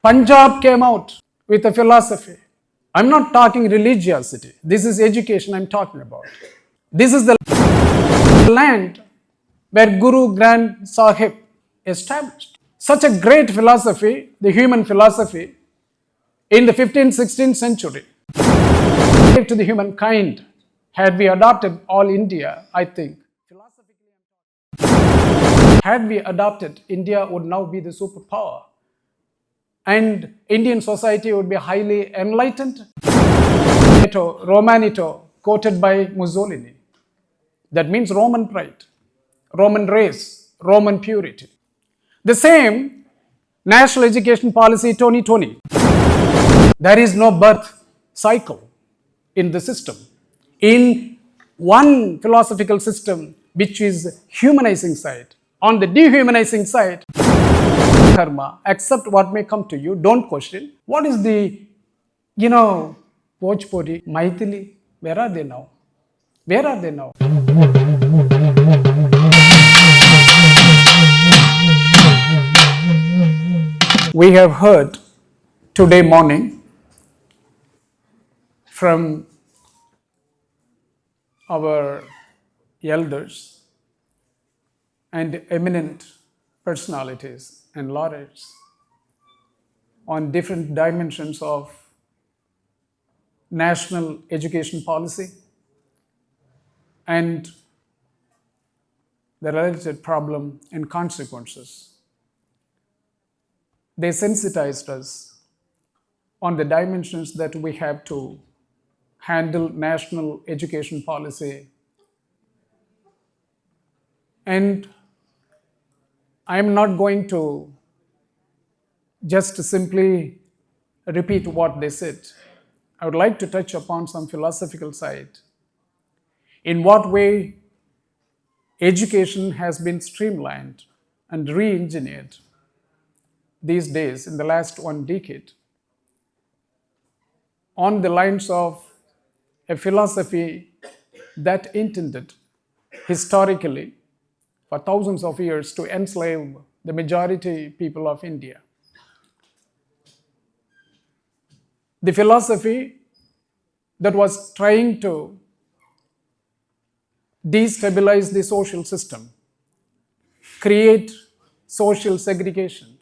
Punjab came out with a philosophy. I'm not talking religiosity. This is education I'm talking about. This is the land where Guru Granth Sahib established. Such a great philosophy, the human philosophy, in the 15th, 16th century, to the humankind. Had we adopted all India, I think, had we adopted, India would now be the superpower. And Indian society would be highly enlightened. Romanito, quoted by Mussolini. That means Roman pride, Roman race, Roman purity. The same National Education Policy 2020. There is no birth cycle in the system. In one philosophical system, which is humanizing side. On the dehumanizing side, karma, accept what may come to you, don't question. What is the, Bhojpuri, Maithili, where are they now? Where are they now? We have heard today morning from our elders and eminent personalities and laureates on different dimensions of national education policy and the related problem and consequences. They sensitized us on the dimensions that we have to handle national education policy. And I'm not going to just simply repeat what they said. I would like to touch upon some philosophical side. In what way education has been streamlined and re-engineered these days in the last 1 decade on the lines of a philosophy that intended historically for thousands of years to enslave the majority people of India. The philosophy that was trying to destabilize the social system, create social segregation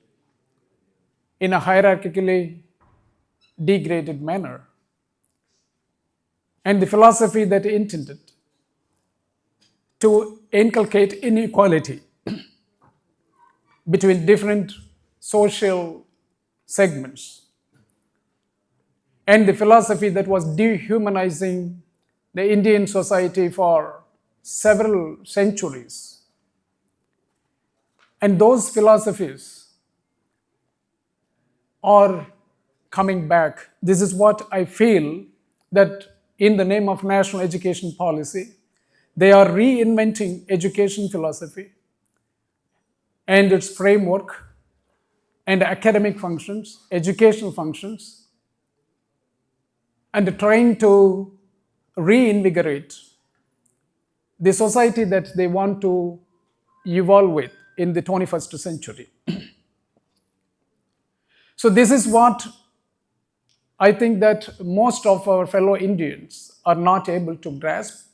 in a hierarchically degraded manner, and the philosophy that intended to inculcate inequality between different social segments, and the philosophy that was dehumanizing the Indian society for several centuries. And those philosophies are coming back. This is what I feel, that in the name of national education policy, they are reinventing education philosophy and its framework and academic functions, educational functions, and trying to reinvigorate the society that they want to evolve with in the 21st century. So this is what I think that most of our fellow Indians are not able to grasp,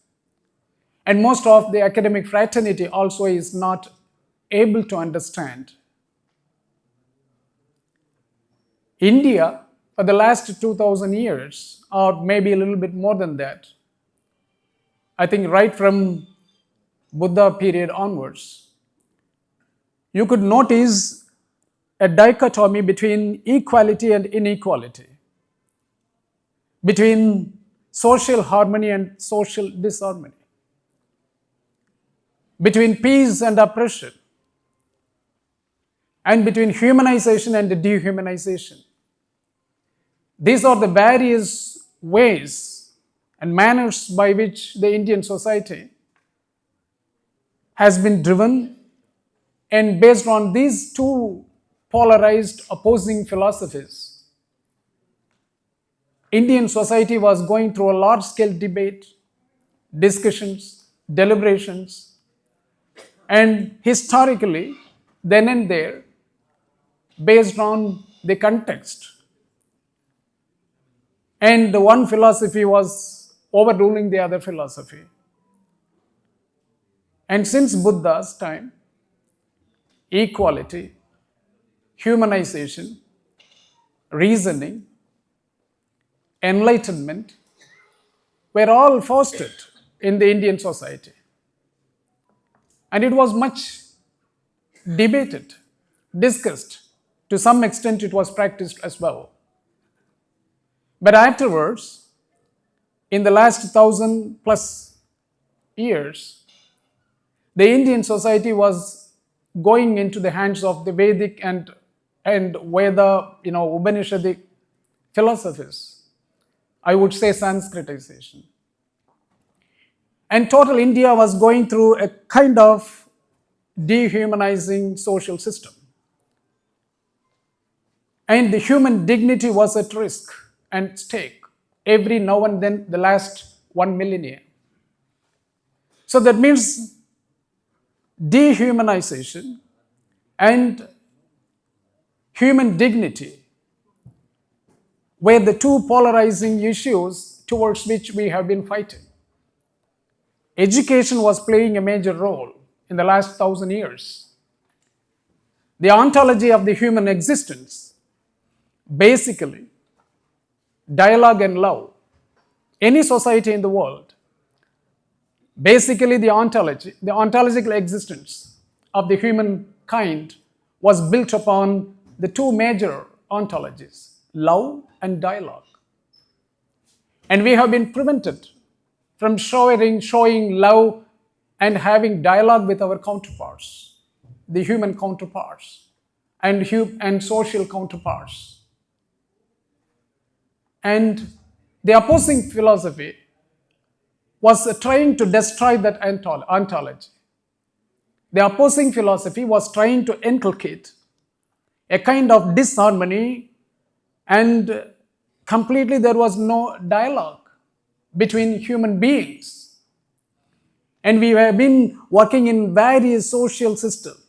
and most of the academic fraternity also is not able to understand. India, for the last 2,000 years, or maybe a little bit more than that, I think right from Buddha period onwards, you could notice a dichotomy between equality and inequality, between social harmony and social disharmony, between peace and oppression, and between humanization and dehumanization. These are the various ways and manners by which the Indian society has been driven, and based on these two polarized opposing philosophies, Indian society was going through a large-scale debate, discussions, deliberations, and historically, then and there, based on the context. And the one philosophy was overruling the other philosophy. And since Buddha's time, equality, humanization, reasoning, enlightenment were all fostered in the Indian society. And it was much debated, discussed. To some extent, it was practiced as well. But afterwards, in the last 1,000+ years, the Indian society was going into the hands of the Vedic and Veda, Upanishadic philosophies. I would say Sanskritization. And total India was going through a kind of dehumanizing social system. And the human dignity was at risk and stake every now and then the last 1 millennia. So that means dehumanization and human dignity were the two polarizing issues towards which we have been fighting. Education was playing a major role in the last 1,000 years. The ontology of the human existence, basically, dialogue and love. Any society in the world, basically the ontological existence of the humankind was built upon the two major ontologies, love and dialogue. And we have been prevented from showing love and having dialogue with our counterparts, the human counterparts and social counterparts. And the opposing philosophy was trying to destroy that ontology. The opposing philosophy was trying to inculcate a kind of disharmony, and completely there was no dialogue between human beings. And we have been working in various social systems,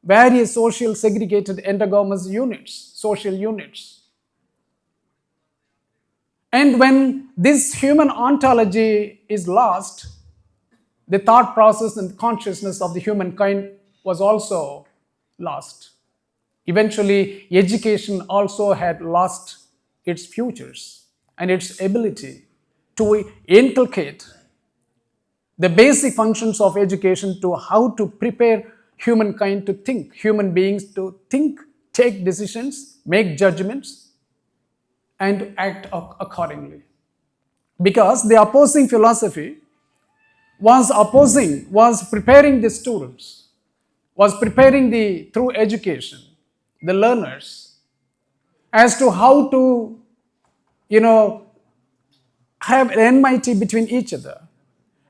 various social segregated endogamous units, social units. And when this human ontology is lost, the thought process and consciousness of the humankind was also lost. Eventually, education also had lost its futures and its ability to inculcate the basic functions of education to how to prepare humankind to think, human beings to think, take decisions, make judgments, and act accordingly. Because the opposing philosophy was preparing the students, was preparing through education, the learners, as to how to, have enmity between each other,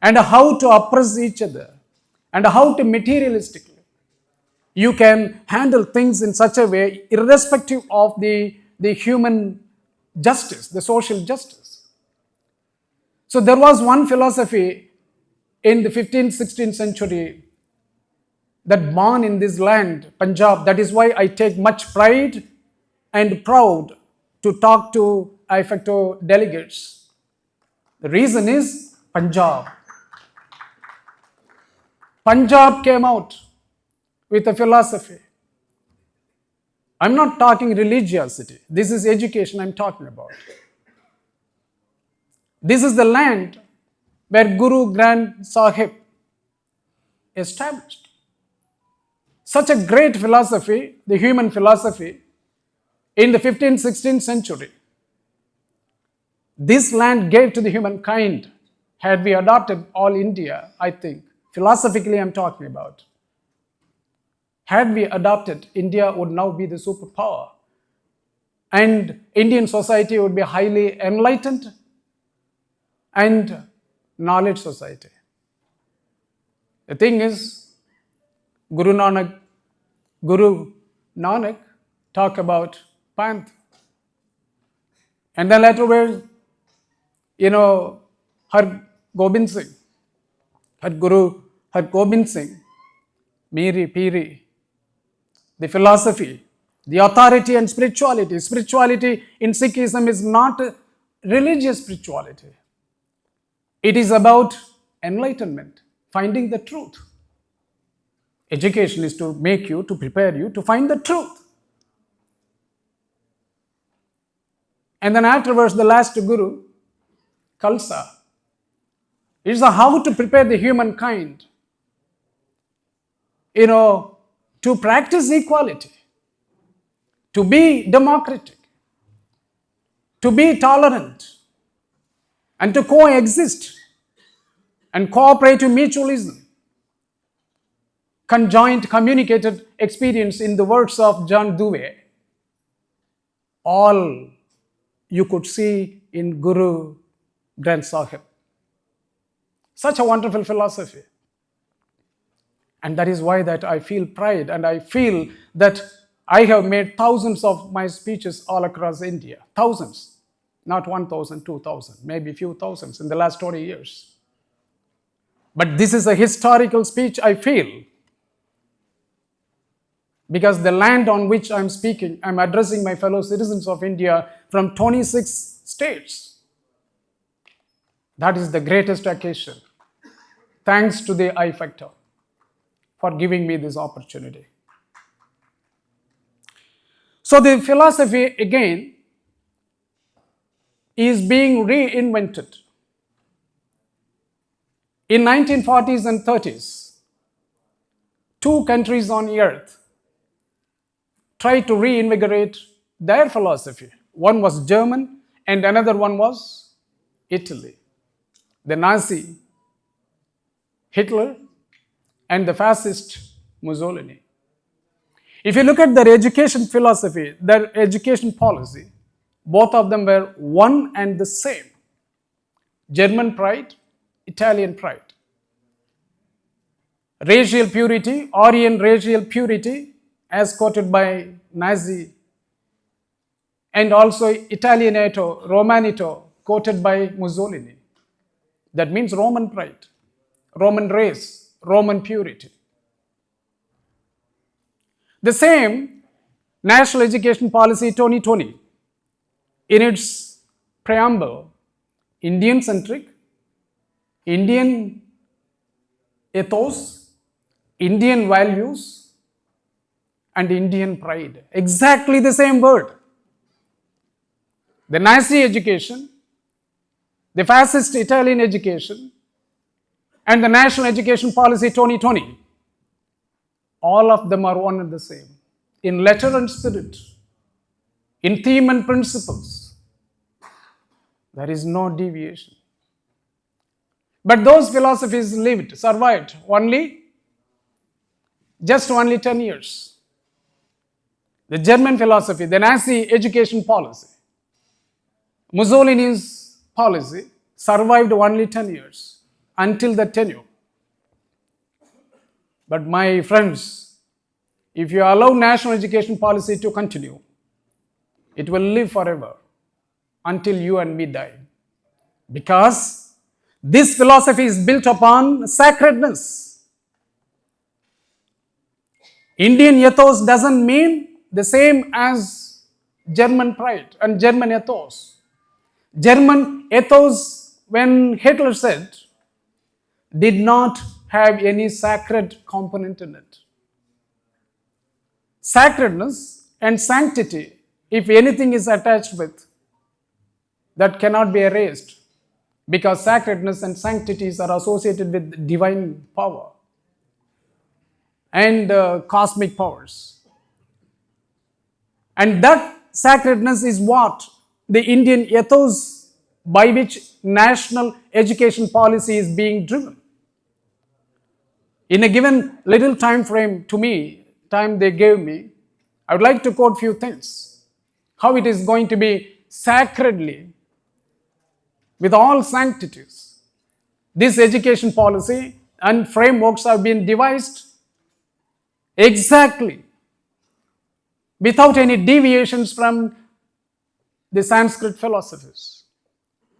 and how to oppress each other, and how to materialistically you can handle things in such a way, irrespective of the human justice, the social justice. So there was one philosophy in the 15th, 16th century that born in this land, Punjab. That is why I take much pride and proud to talk to IFUCTO delegates. The reason is Punjab. Punjab came out with a philosophy. I'm not talking religiosity. This is education I'm talking about. This is the land where Guru Granth Sahib established. Such a great philosophy, the human philosophy, in the 15th, 16th century. This land gave to the humankind. Had we adopted all India, I think, philosophically I'm talking about. Had we adopted, India would now be the superpower. And Indian society would be highly enlightened and knowledge society. The thing is, Guru Nanak talked about Panth. And then later where, Har Gobind Singh, Har Gobind Singh, Miri, Piri, the philosophy The authority and spirituality. Spirituality in Sikhism is not religious spirituality. It is about enlightenment, finding the truth. Education is to make you, to prepare you to find the truth. And then afterwards, the last Guru, Khalsa, is how to prepare the humankind, to practice equality, to be democratic, to be tolerant, and to coexist and cooperate to mutualism. Conjoint communicated experience, in the words of John Dewey, all you could see in Guru Granth Sahib. Such a wonderful philosophy. And that is why that I feel pride, and I feel that I have made thousands of my speeches all across India. Thousands. Not 1,000, 2,000, maybe a few thousands in the last 20 years. But this is a historical speech, I feel. Because the land on which I'm speaking, I'm addressing my fellow citizens of India from 26 states. That is the greatest occasion. Thanks to the IFUCTO for giving me this opportunity. So the philosophy again is being reinvented. In 1940s and 30s, two countries on earth tried to reinvigorate their philosophy. One was German and another one was Italy. The Nazi, Hitler, and the fascist Mussolini. If you look at their education philosophy, their education policy, both of them were one and the same. German pride, Italian pride. Racial purity, Aryan racial purity, as quoted by Nazi, and also Italianato, Romanito, quoted by Mussolini. That means Roman pride, Roman race, Roman purity. The same National Education Policy 2020, in its preamble, Indian-centric, Indian ethos, Indian values, and Indian pride. Exactly the same word. The Nazi education, the fascist Italian education, and the National Education Policy 2020, all of them are one and the same. In letter and spirit, in theme and principles, there is no deviation. But those philosophies survived just only 10 years. The German philosophy, the Nazi education policy, Mussolini's policy survived only 10 years until the tenure. But my friends, if you allow national education policy to continue, it will live forever until you and me die. Because this philosophy is built upon sacredness. Indian ethos doesn't mean the same as German pride and German ethos. German ethos, when Hitler said, did not have any sacred component in it. Sacredness and sanctity, if anything is attached with, that cannot be erased, because sacredness and sanctities are associated with divine power and cosmic powers. And that sacredness is what the Indian ethos by which national education policy is being driven. In a given little time frame time they gave me, I would like to quote few things. How it is going to be sacredly, with all sanctities, this education policy and frameworks have been devised exactly without any deviations from the Sanskrit philosophies.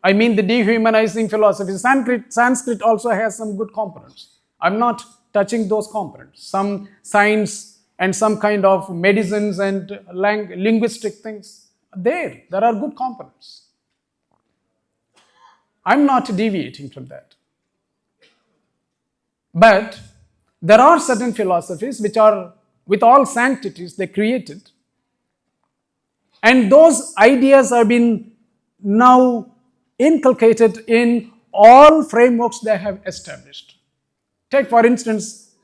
I mean the dehumanizing philosophy. Sanskrit also has some good components. I'm not touching those components. Some science and some kind of medicines and linguistic things. There are good components. I'm not deviating from that. But there are certain philosophies which are, with all sanctities, they created. And those ideas have been now inculcated in all frameworks they have established. Take, for instance,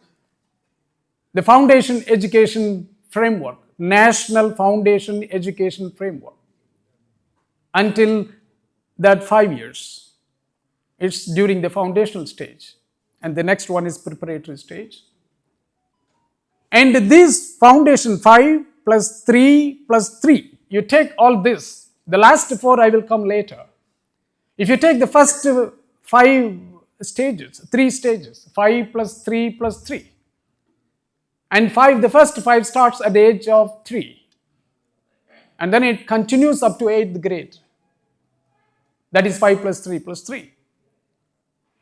the Foundation Education Framework, National Foundation Education Framework. Until that 5 years, it's during the foundational stage. And the next one is preparatory stage. And this foundation 5 plus 3 plus 3, you take all this. The last 4 I will come later. If you take the first 5 stages, 3 stages, 5 plus 3 plus 3. And the first 5 starts at the age of 3. And then it continues up to 8th grade. That is 5 plus 3 plus 3.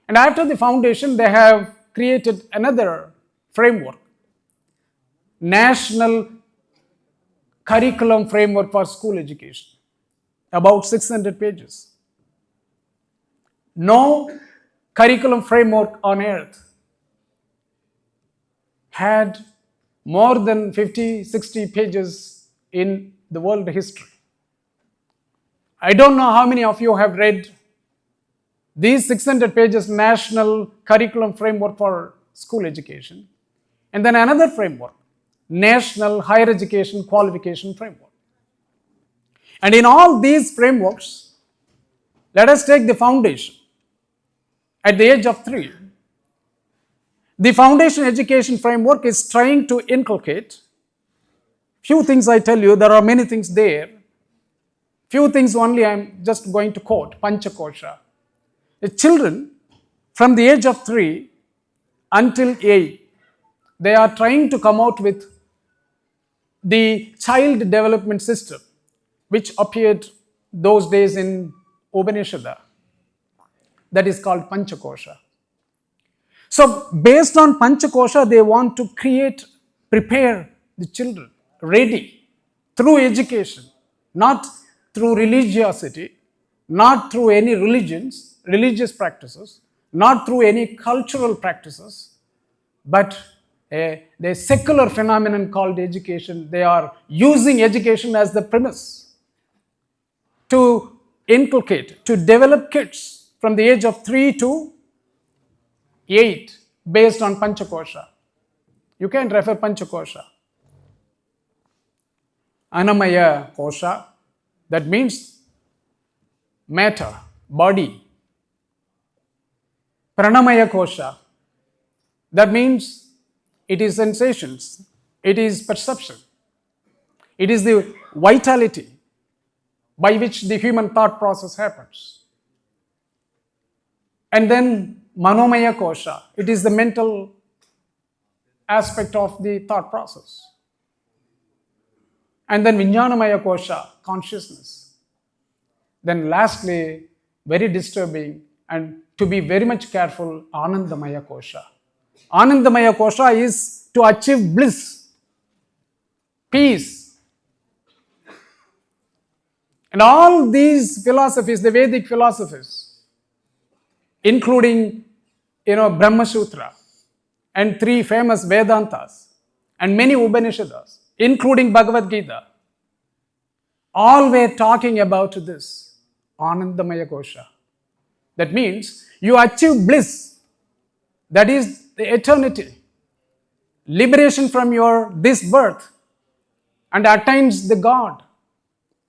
And after the foundation, they have created another framework, National Curriculum Framework for School Education, about 600 pages. No curriculum framework on earth had more than 50-60 pages in the world history. I don't know how many of you have read these 600 pages National Curriculum Framework for School Education, and then another framework, National Higher Education Qualification Framework. And in all these frameworks, let us take the foundation. At the age of 3, the Foundation Education Framework is trying to inculcate few things. I tell you, there are many things there. Few things only I am just going to quote, Panchakosha. The children from the age of 3 until 8, they are trying to come out with the child development system, which appeared those days in Upanishad. That is called Panchakosha. So based on Panchakosha, they want to prepare the children ready through education, not through religiosity, not through any religious practices, not through any cultural practices, but the secular phenomenon called education. They are using education as the premise to inculcate, to develop kids from the age of 3 to 8 based on Panchakosha. You can refer Panchakosha. Anamaya Kosha, that means matter, body. Pranamaya Kosha, that means it is sensations, it is perception, it is the vitality by which the human thought process happens. And then Manomaya Kosha, it is the mental aspect of the thought process. And then Vijnanamaya Kosha, consciousness. Then lastly, very disturbing and to be very much careful, Anandamaya Kosha. Anandamaya Kosha is to achieve bliss, peace. And all these philosophies, the Vedic philosophies, including, Brahma Sutra and 3 famous Vedantas and many Upanishads, including Bhagavad Gita, all were talking about this, Anandamaya Kosha. That means you achieve bliss, that is the eternity, liberation from this birth, and attains the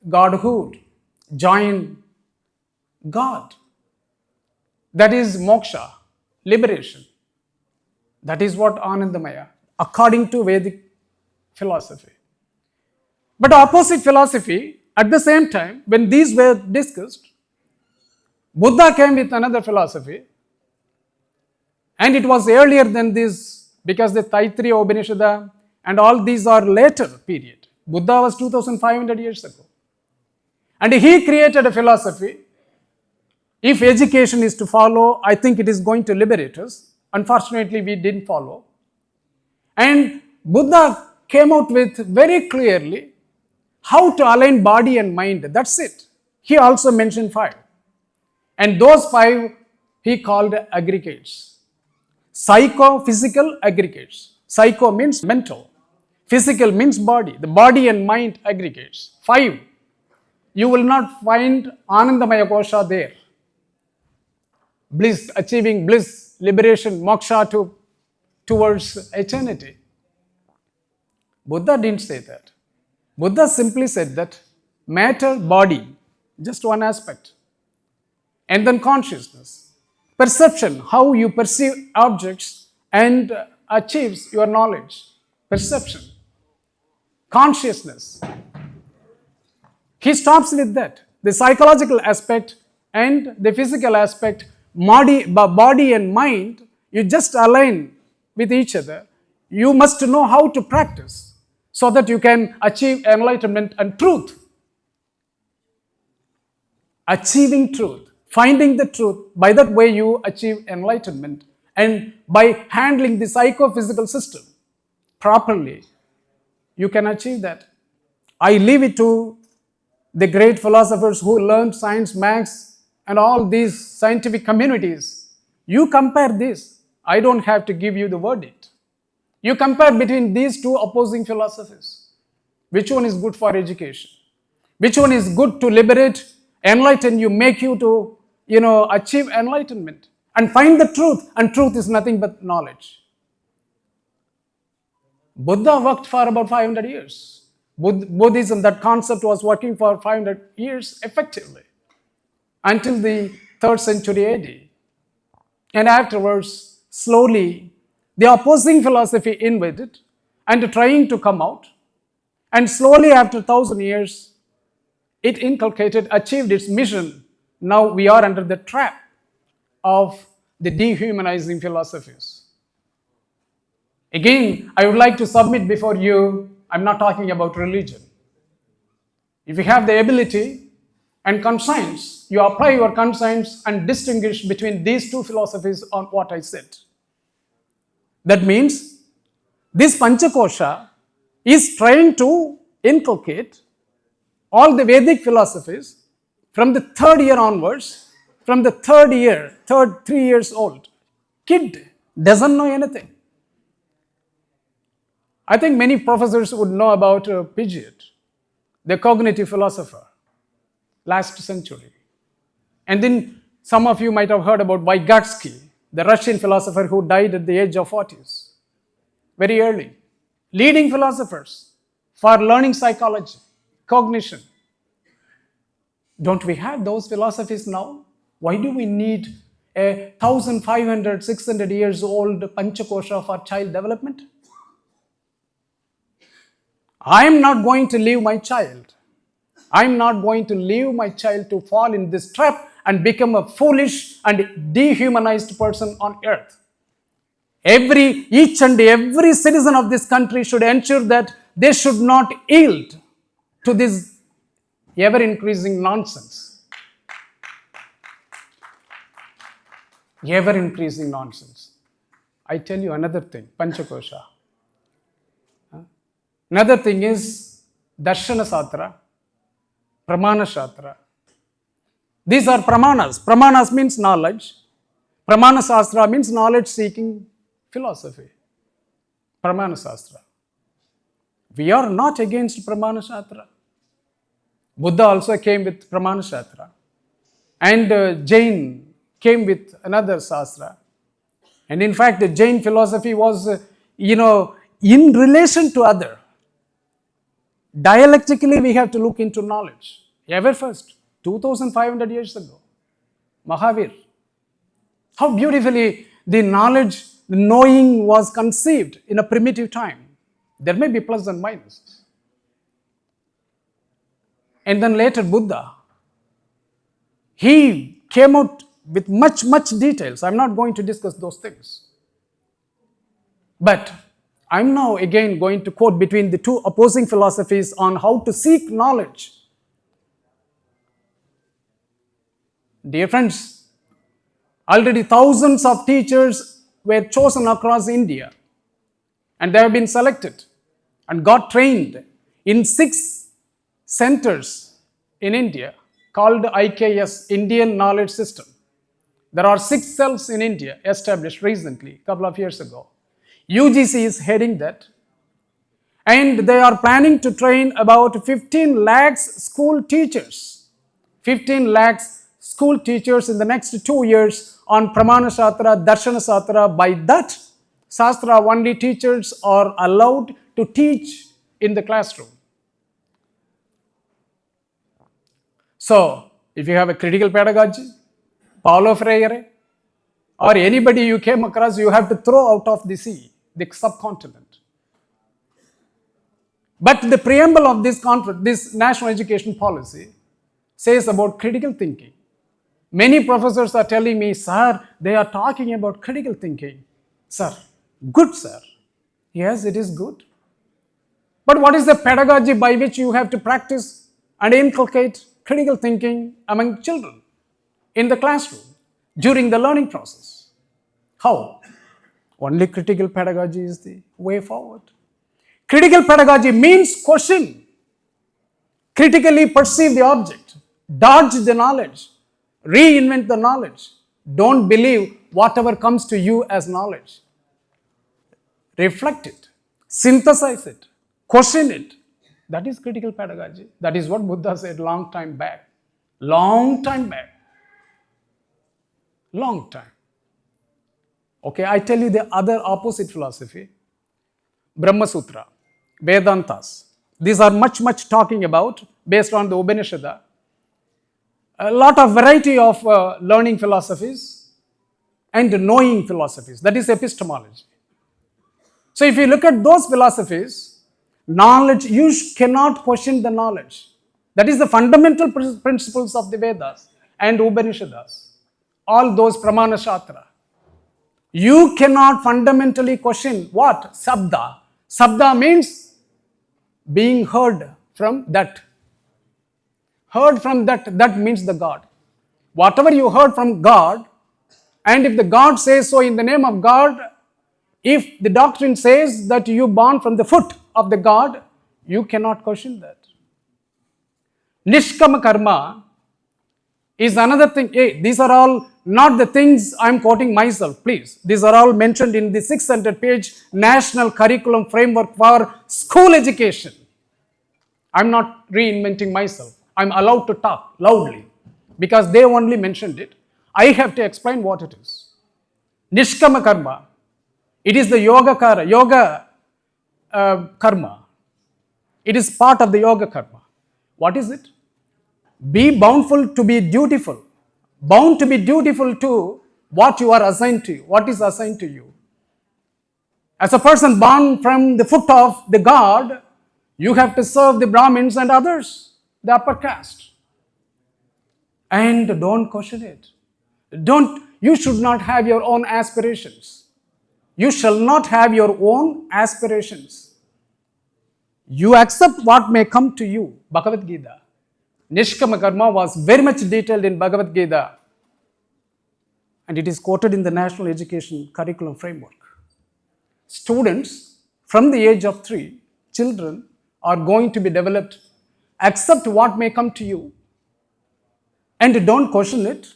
Godhood, join God. That is moksha, liberation. That is what Anandamaya, according to Vedic philosophy. But opposite philosophy, at the same time, when these were discussed, Buddha came with another philosophy, and it was earlier than this, because the Taittiriya Upanishad and all these are later period. Buddha was 2500 years ago. And he created a philosophy. If education is to follow, I think it is going to liberate us. Unfortunately, we didn't follow. And Buddha came out with very clearly how to align body and mind. That's it. He also mentioned 5. And those 5 he called aggregates. Psychophysical aggregates. Psycho means mental. Physical means body. The body and mind aggregates. 5. You will not find Anandamaya Kosha there. Bliss, achieving bliss, liberation, moksha towards eternity. Buddha didn't say that. Buddha simply said that matter, body, just one aspect. And then consciousness, perception, how you perceive objects and achieves your knowledge. Perception, consciousness. He stops with that. The psychological aspect and the physical aspect, body and mind, you just align with each other. You must know how to practice so that you can achieve enlightenment and truth. Achieving truth, finding the truth, by that way you achieve enlightenment. And by handling the psychophysical system properly, you can achieve that. I leave it to the great philosophers who learned science, maths, and all these scientific communities. You compare this. I don't have to give you the verdict. You compare between these two opposing philosophies. Which one is good for education? Which one is good to liberate, enlighten you, make you to, achieve enlightenment and find the truth? And truth is nothing but knowledge. Buddha worked for about 500 years. Buddhism, that concept was working for 500 years effectively until the 3rd century AD. And afterwards, slowly, the opposing philosophy invaded and trying to come out. And slowly, after 1,000 years, it inculcated, achieved its mission. Now we are under the trap of the dehumanizing philosophies. Again, I would like to submit before you, I'm not talking about religion. If you have the ability and conscience, you apply your conscience and distinguish between these two philosophies on what I said. That means this Panchakosha is trying to inculcate all the Vedic philosophies from the 3rd year onwards, from the 3 years old. Kid doesn't know anything. I think many professors would know about Piaget, the cognitive philosopher, last century. And then some of you might have heard about Vygotsky, the Russian philosopher who died at the age of 40s, very early. Leading philosophers for learning psychology, cognition. Don't we have those philosophies now? Why do we need a 1,500, 600 years old Panchakosha for child development? I am not going to leave my child. I am not going to leave my child to fall in this trap and become a foolish and dehumanized person on earth. Each and every citizen of this country should ensure that they should not yield to this ever-increasing nonsense. Ever-increasing nonsense. I tell you another thing, Panchakosha. Another thing is Darshana Satra, Pramana Shastra. These are Pramanas. Pramanas means knowledge. Pramana Shastra means knowledge-seeking philosophy. Pramana Shastra. We are not against Pramana Shastra. Buddha also came with Pramana Shastra. And Jain came with another Shastra. And in fact, the Jain philosophy was, in relation to other. Dialectically, we have to look into knowledge. Ever first, 2,500 years ago, Mahavir. How beautifully the knowledge, the knowing was conceived in a primitive time. There may be plus and minuses. And then later Buddha, he came out with much details. I'm not going to discuss those things. But I'm now again going to quote between the two opposing philosophies on how to seek knowledge. Dear friends, already thousands of teachers were chosen across India and they have been selected. and got trained in 6 centers in India called IKS, Indian Knowledge System. There are 6 cells in India established recently, a couple of years ago. UGC is heading that, and they are planning to train about 15 lakhs school teachers. 15 lakhs school teachers in the next 2 years on Pramana Shastra, Darshana Shastra. By that Shastra, only teachers are allowed to teach in the classroom. So, if you have a critical pedagogy, Paulo Freire, or anybody you came across, you have to throw out of the sea, the subcontinent. But the preamble of this national education policy says about critical thinking. Many professors are telling me, sir, they are talking about critical thinking. Sir, good sir. Yes, it is good. But what is the pedagogy by which you have to practice and inculcate critical thinking among children in the classroom during the learning process? How? Only critical pedagogy is the way forward. Critical pedagogy means question, critically perceive the object, dodge the knowledge, reinvent the knowledge. Don't believe whatever comes to you as knowledge. Reflect it, synthesize it, question it. That is critical pedagogy. That is what Buddha said long time back. Long time back. Long time. Okay, I tell you the other opposite philosophy. Brahma Sutra, Vedantas. These are much talking about based on the Upanishad. A lot of variety of learning philosophies and knowing philosophies. That is epistemology. So if you look at those philosophies, knowledge, you cannot question the knowledge. That is the fundamental principles of the Vedas and Upanishads. All those Pramana Shastra. You cannot fundamentally question what? Sabda. Sabda means being heard from that. Heard from that, that means the God. Whatever you heard from God, and if the God says so in the name of God, if the doctrine says that you born from the foot of the God, you cannot question that. Nishkama karma is another thing. Hey, these are all not the things I am quoting myself, please. These are all mentioned in the 600-page National Curriculum Framework for School Education. I am not reinventing myself. I am allowed to talk loudly because they only mentioned it. I have to explain what it is. Nishkama karma. It is the yoga karma. It is part of the yoga karma. What is it? Be boundful to be dutiful. Bound to be dutiful to what you are assigned to you. What is assigned to you? As a person born from the foot of the God, you have to serve the Brahmins and others, the upper caste. And don't question it. You should not have your own aspirations. You shall not have your own aspirations. You accept what may come to you. Bhagavad Gita. Nishkama karma was very much detailed in Bhagavad Gita, and it is quoted in the National Education Curriculum Framework. Students from the age of 3, children are going to be developed. Accept what may come to you and don't question it,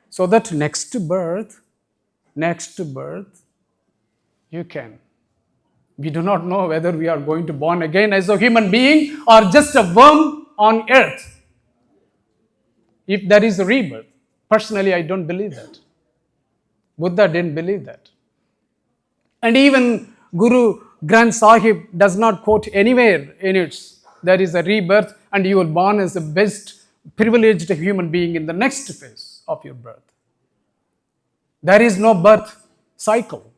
so that next birth, you can. We do not know whether we are going to born again as a human being or just a worm on earth. If there is a rebirth, personally I don't believe that. Buddha didn't believe that. And even Guru Granth Sahib does not quote anywhere in it, there is a rebirth and you are born as the best privileged human being in the next phase of your birth. There is no birth cycle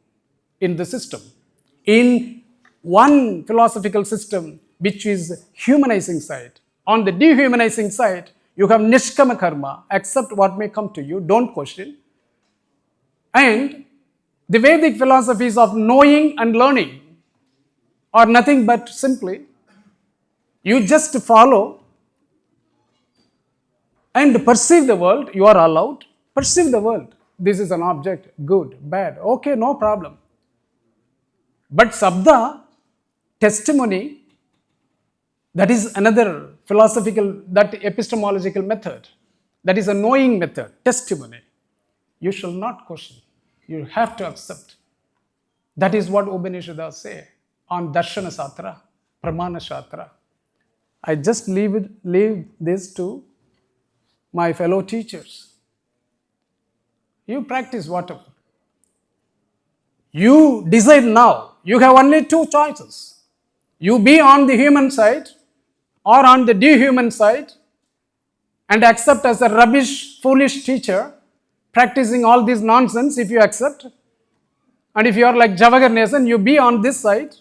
in the system. In one philosophical system which is humanizing side, on the dehumanizing side, you have nishkama karma, accept what may come to you, don't question. And the Vedic philosophies of knowing and learning are nothing but simply, you just follow and perceive the world, you are allowed, perceive the world. This is an object, good, bad, okay, no problem. But sabda, testimony, that is another philosophical, that epistemological method. That is a knowing method, testimony. You shall not question. You have to accept. That is what Upanishads say on Darshana Shastra, Pramana Shastra. I just leave this to my fellow teachers. You practice whatever. You decide now. You have only two choices. You be on the human side or on the dehuman side and accept as a rubbish, foolish teacher practicing all this nonsense if you accept. And if you are like Jawahar Nesan, you be on this side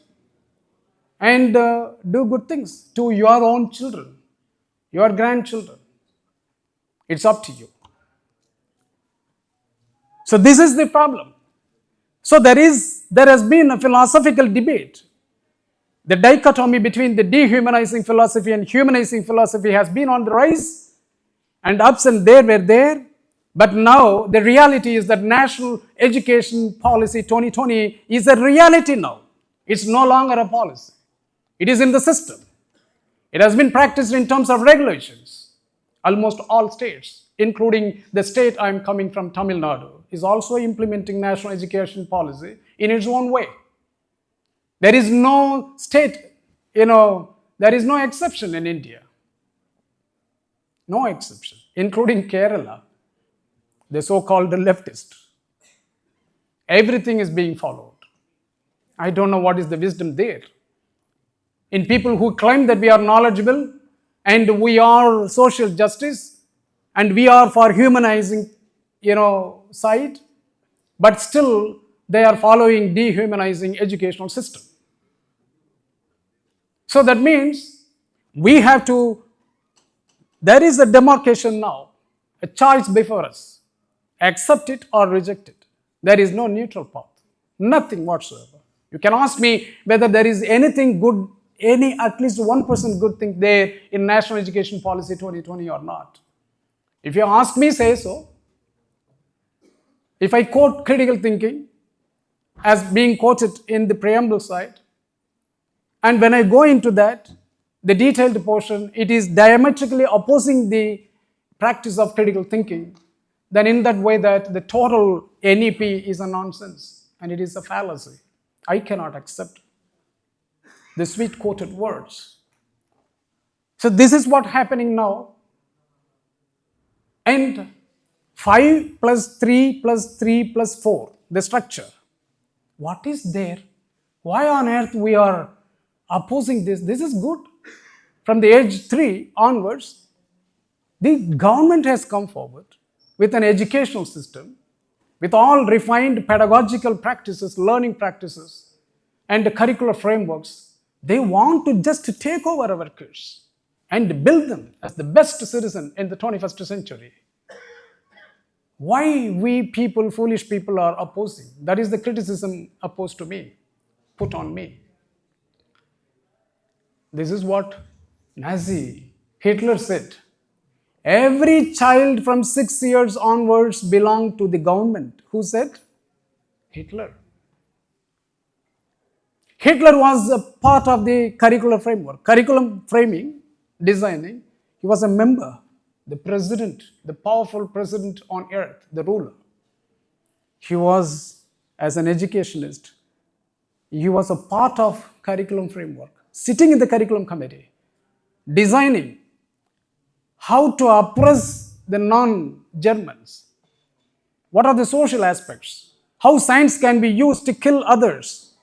and do good things to your own children, your grandchildren. It's up to you. So this is the problem. So there has been a philosophical debate. The dichotomy between the dehumanizing philosophy and humanizing philosophy has been on the rise, and ups and downs were there. But now the reality is that National Education Policy 2020 is a reality now. It's no longer a policy. It is in the system. It has been practiced in terms of regulations. Almost all states, including the state I am coming from, Tamil Nadu, is also implementing national education policy in its own way. There is no state, there is no exception in India. No exception, including Kerala, the so-called leftist. Everything is being followed. I don't know what is the wisdom there. In people who claim that we are knowledgeable and we are social justice and we are for humanizing, side, but still they are following dehumanizing educational system. So that means there is a demarcation now, a choice before us. Accept it or reject it. There is no neutral path, nothing whatsoever. You can ask me whether there is anything good, at least 1% good thing there in National Education Policy 2020 or not. If you ask me, say so. If I quote critical thinking as being quoted in the preamble side, and when I go into that, the detailed portion, it is diametrically opposing the practice of critical thinking, then in that way that the total NEP is a nonsense and it is a fallacy. I cannot accept the sweet quoted words. So this is what's happening now. And 5 plus 3 plus 3 plus 4, the structure. What is there? Why on earth we are opposing this? This is good. From the age 3 onwards, the government has come forward with an educational system, with all refined pedagogical practices, learning practices, and the curricular frameworks. They want to just take over our kids and build them as the best citizen in the 21st century. Why we people, foolish people, are opposing? That is the criticism opposed to me, put on me. This is what Nazi Hitler said. Every child from 6 years onwards belonged to the government. Who said? Hitler. Hitler was a part of the curricular framework, curriculum framing, designing. He was a member, the president, the powerful president on earth, the ruler. He was, as an educationist, he was a part of curriculum framework, sitting in the curriculum committee, designing how to oppress the non-Germans. What are the social aspects? How science can be used to kill others?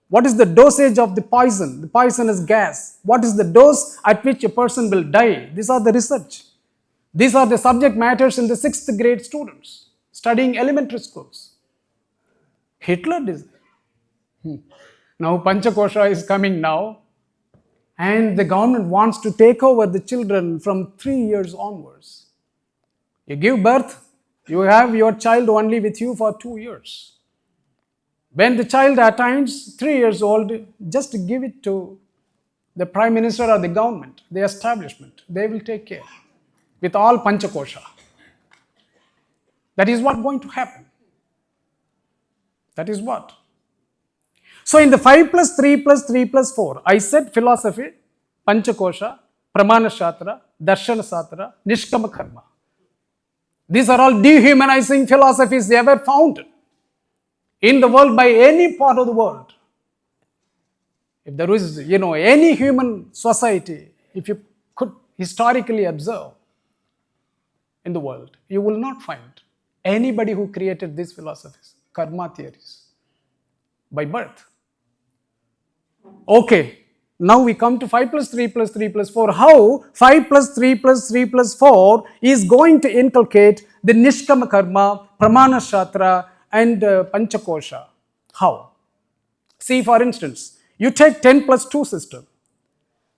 What is the dosage of the poisonous gas? What is the dose at which a person will die? These are the research. These are the subject matters in the 6th grade students studying elementary schools. Hitler designed. Now Panchakosha is coming now, and the government wants to take over the children from 3 years onwards. You give birth, you have your child only with you for 2 years. When the child attains 3 years old, just give it to the Prime Minister or the government, the establishment. They will take care with all Panchakosha. That is what is going to happen. That is what. So in the 5 plus 3 plus 3 plus 4, I said philosophy, Panchakosha, Pramana Shastra, Darshana Shastra, Nishkama Karma. These are all dehumanizing philosophies ever found in the world by any part of the world. If there is, any human society, if you could historically observe in the world, you will not find anybody who created these philosophies, karma theories, by birth. Okay, now we come to 5 plus 3 plus 3 plus 4. How 5 plus 3 plus 3 plus 4 is going to inculcate the Nishkama Karma, Pramana Shastra and Panchakosha. How? See, for instance, you take 10 plus 2 system.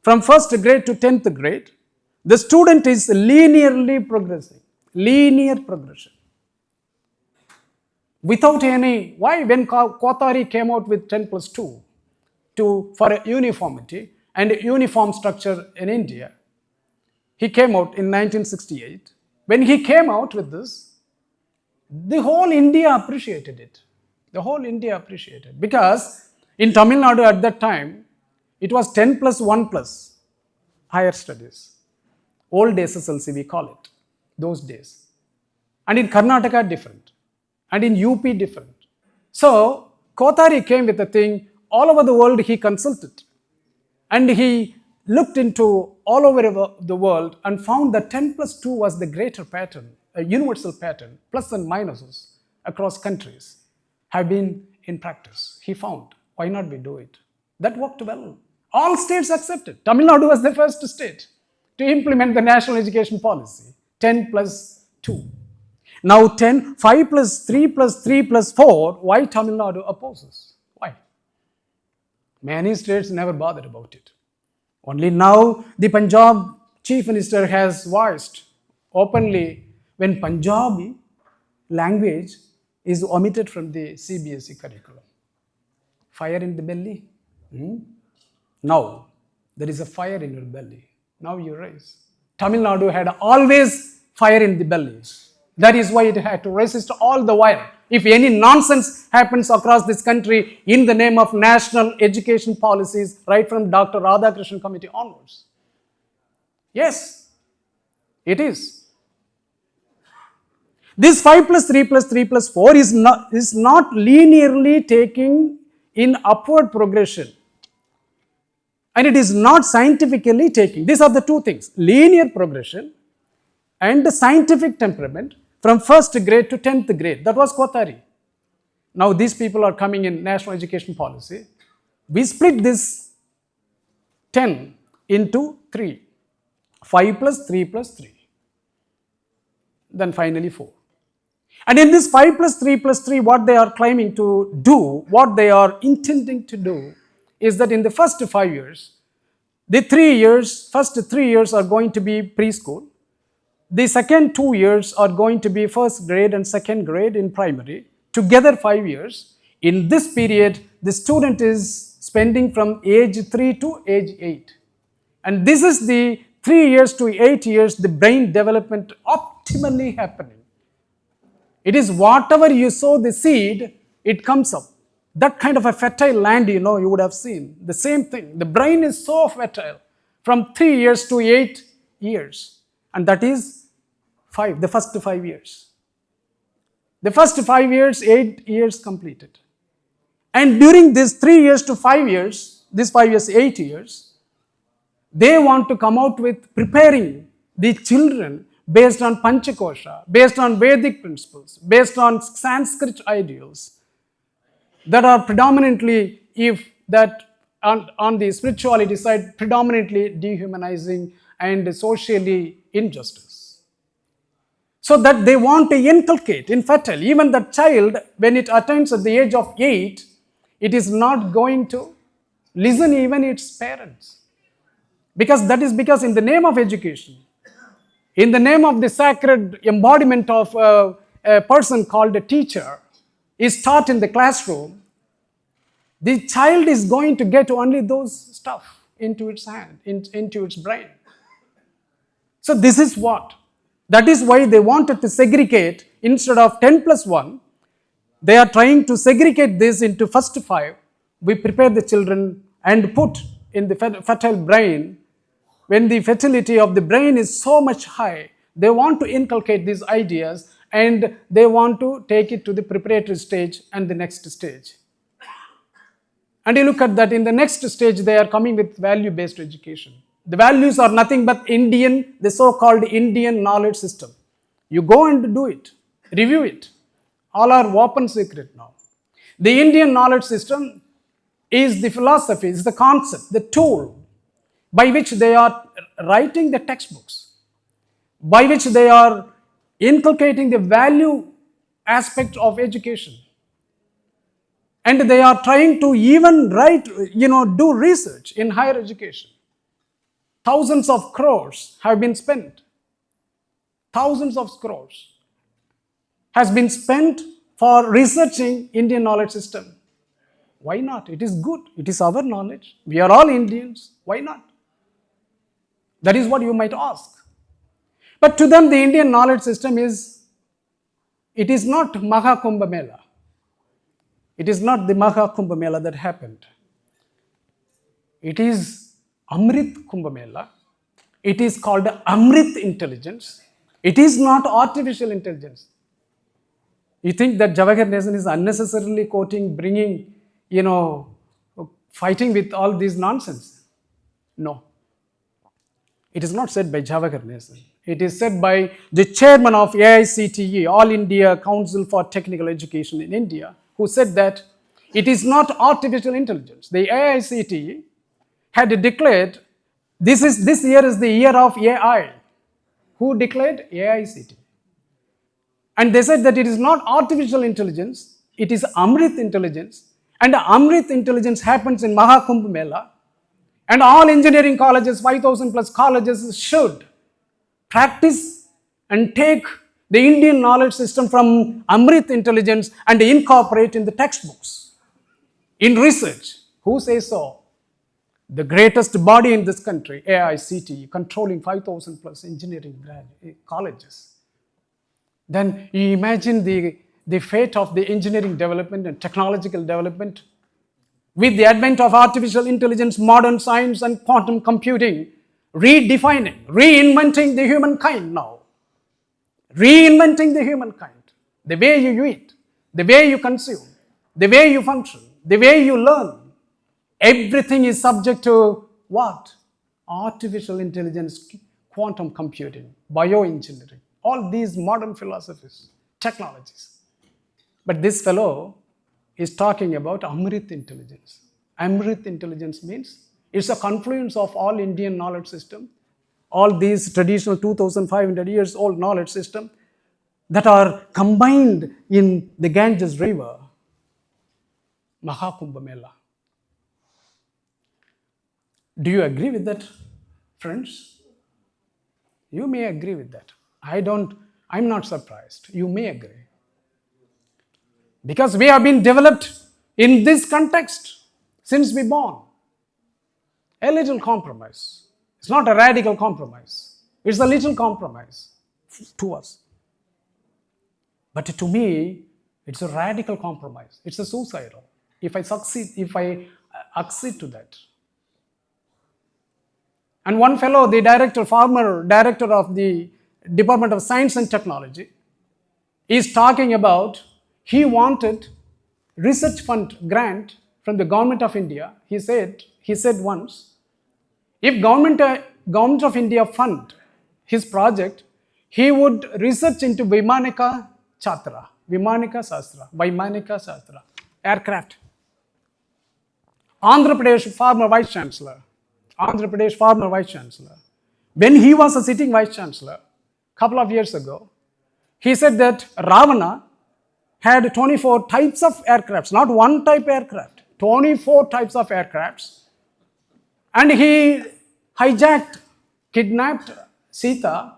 From 1st grade to 10th grade, the student is linearly progressing. Linear progression. Without any, why? When Kothari came out with 10 plus 2 for a uniformity and a uniform structure in India, he came out in 1968. When he came out with this, the whole India appreciated it. The whole India appreciated, because in Tamil Nadu at that time, it was 10 plus 1 plus higher studies. Old SSLC we call it, those days. And in Karnataka different. And in UP different. So Kothari came with a thing, all over the world he consulted. And he looked into all over the world and found that 10 plus 2 was the greater pattern, a universal pattern, plus and minuses across countries have been in practice. He found, why not we do it? That worked well. All states accepted. Tamil Nadu was the first state to implement the national education policy, 10 plus 2. Now 5 plus 3 plus 3 plus 4, why Tamil Nadu opposes? Why? Many states never bothered about it. Only now the Punjab chief minister has voiced openly when Punjabi language is omitted from the CBSE curriculum. Fire in the belly? Now there is a fire in your belly. Now you rise. Tamil Nadu had always fire in the belly. That is why it had to resist all the while. If any nonsense happens across this country in the name of national education policies, right from Dr. Radhakrishnan Committee onwards. Yes, it is. This 5 plus 3 plus 3 plus 4 is not linearly taking in upward progression. And it is not scientifically taking. These are the two things, linear progression and the scientific temperament from 1st grade to 10th grade. That was Kothari. Now these people are coming in national education policy. We split this 10 into 3. 5 plus 3 plus 3. Then finally 4. And in this 5 plus 3 plus 3, what they are claiming to do, what they are intending to do, is that in the first 5 years, the first 3 years are going to be preschool. The second 2 years are going to be 1st grade and 2nd grade in primary, together 5 years. In this period, the student is spending from age 3 to age 8. And this is the 3 years to 8 years, the brain development optimally happening. It is whatever you sow the seed, it comes up. That kind of a fertile land, you would have seen. The same thing. The brain is so fertile from 3 years to 8 years. And that is the first 5 years. The first 5 years, 8 years completed. And during this 3 years to 5 years, this 5 years, 8 years, they want to come out with preparing the children based on Panchakosha, based on Vedic principles, based on Sanskrit ideals that are predominantly, on the spirituality side, predominantly dehumanizing and socially injustice. So that they want to inculcate in fertile, even the child, when it attains at the age of 8, it is not going to listen even its parents. Because in the name of education, in the name of the sacred embodiment of a person called a teacher is taught in the classroom, the child is going to get only those stuff into its hand, into its brain. So this is what. That is why they wanted to segregate, instead of 10 plus 1, they are trying to segregate this into first 5, we prepare the children and put in the fertile brain, when the fertility of the brain is so much high, they want to inculcate these ideas and they want to take it to the preparatory stage and the next stage. And you look at that, in the next stage, they are coming with value-based education. The values are nothing but Indian, the so-called Indian knowledge system. You go and do it, review it. All are open secret now. The Indian knowledge system is the philosophy, is the concept, the tool by which they are writing the textbooks, by which they are inculcating the value aspect of education. And they are trying to even do research in higher education. Thousands of crores have been spent. Thousands of crores has been spent for researching Indian knowledge system. Why not? It is good. It is our knowledge. We are all Indians. Why not? That is what you might ask. But to them, the Indian knowledge system is not Maha Kumbh Mela. It is not the Maha Kumbh Mela that happened. It is Amrit Kumbh Mela. It is called Amrit intelligence. It is not artificial intelligence. You think that Jawahar Nesan is unnecessarily quoting, bringing, fighting with all this nonsense? No. It is not said by Jawahar Nesan. It is said by the chairman of AICTE, All India Council for Technical Education in India, who said that it is not artificial intelligence. The AICTE had declared this year is the year of AI. Who declared? AICTE. And they said that it is not artificial intelligence, it is Amrit intelligence. And Amrit intelligence happens in Maha Kumbh Mela. And all engineering colleges, 5,000 plus colleges should practice and take the Indian knowledge system from Amrit intelligence and incorporate in the textbooks, in research. Who says so? The greatest body in this country, AICTE, controlling 5,000 plus engineering colleges. Then you imagine the fate of the engineering development and technological development. With the advent of artificial intelligence, modern science and quantum computing, redefining, reinventing the humankind now. Reinventing the humankind. The way you eat, the way you consume, the way you function, the way you learn. Everything is subject to what? Artificial intelligence, quantum computing, bioengineering. All these modern philosophies, technologies. But this fellow is talking about Amrit intelligence. Amrit intelligence means it's a confluence of all Indian knowledge system, all these traditional 2,500 years old knowledge system that are combined in the Ganges river, Mahakumbh Mela. Do you agree with that, friends? You may agree with that. I'm not surprised. You may agree. Because we have been developed in this context since we born. A little compromise. It's not a radical compromise. It's a little compromise to us. But to me, it's a radical compromise. It's a suicidal. If I accede to that. And one fellow, the former director of the Department of Science and Technology, is talking about he wanted research fund grant from the government of India. He said once, if government of India fund his project, he would research into Vaimanika Shastra, aircraft. Andhra Pradesh former Vice Chancellor, when he was a sitting Vice Chancellor, a couple of years ago, he said that Ravana had 24 types of aircrafts, not one type aircraft, 24 types of aircrafts. And he kidnapped Sita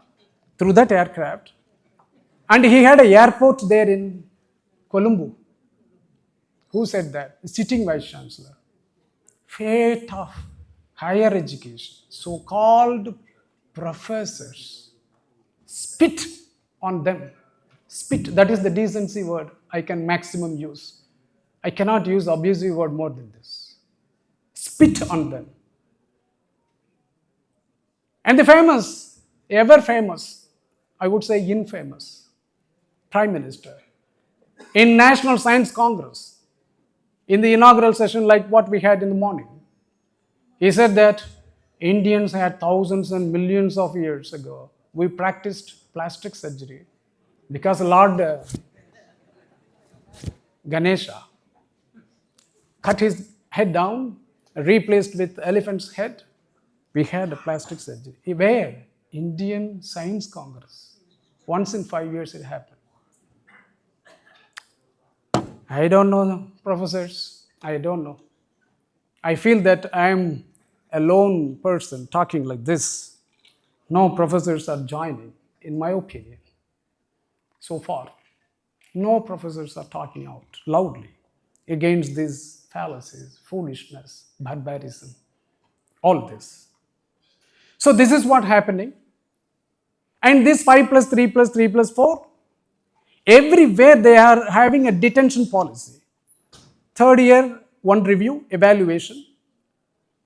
through that aircraft. And he had an airport there in Colombo. Who said that? The sitting Vice Chancellor. Fate of higher education, so-called professors, spit on them. Spit, that is the decency word I can maximum use. I cannot use abusive word more than this. spit on them. And the famous, ever famous, I would say infamous, Prime Minister, in National Science Congress, in the inaugural session like what we had in the morning, he said that Indians had thousands and millions of years ago, we practiced plastic surgery because Lord Ganesha cut his head down, replaced with elephant's head. We had a plastic surgery. Where? Indian Science Congress. Once in 5 years it happened. I don't know, professors. I don't know. I feel that I am a lone person talking like this. No professors are joining, in my opinion. So far, no professors are talking out loudly against these fallacies, foolishness, barbarism, all this. So this is what happening. And this 5 plus 3 plus 3 plus 4, everywhere they are having a detention policy. Third year, one review, evaluation.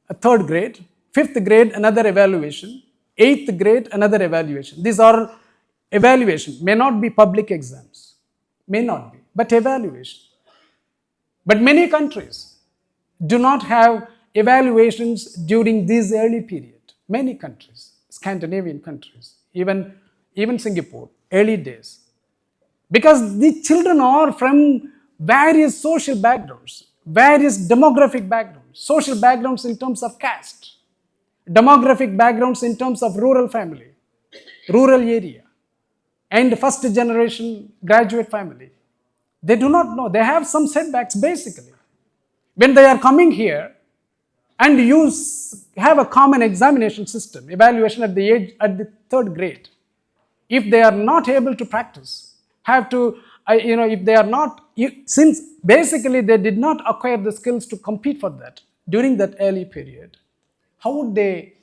A third grade, fifth grade, another evaluation. Eighth grade, another evaluation. These are evaluation, may not be public exams, may not be, but evaluation. But many countries do not have evaluations during this early period. Many countries, Scandinavian countries, even Singapore, early days. Because the children are from various social backgrounds, various demographic backgrounds, social backgrounds in terms of caste, demographic backgrounds in terms of rural family, rural area, and first generation graduate family. They do not know. They have some setbacks basically. When they are coming here and you have a common examination system, evaluation at the third grade, if they are not able to practice, if they are not, since basically they did not acquire the skills to compete for that during that early period, how would they,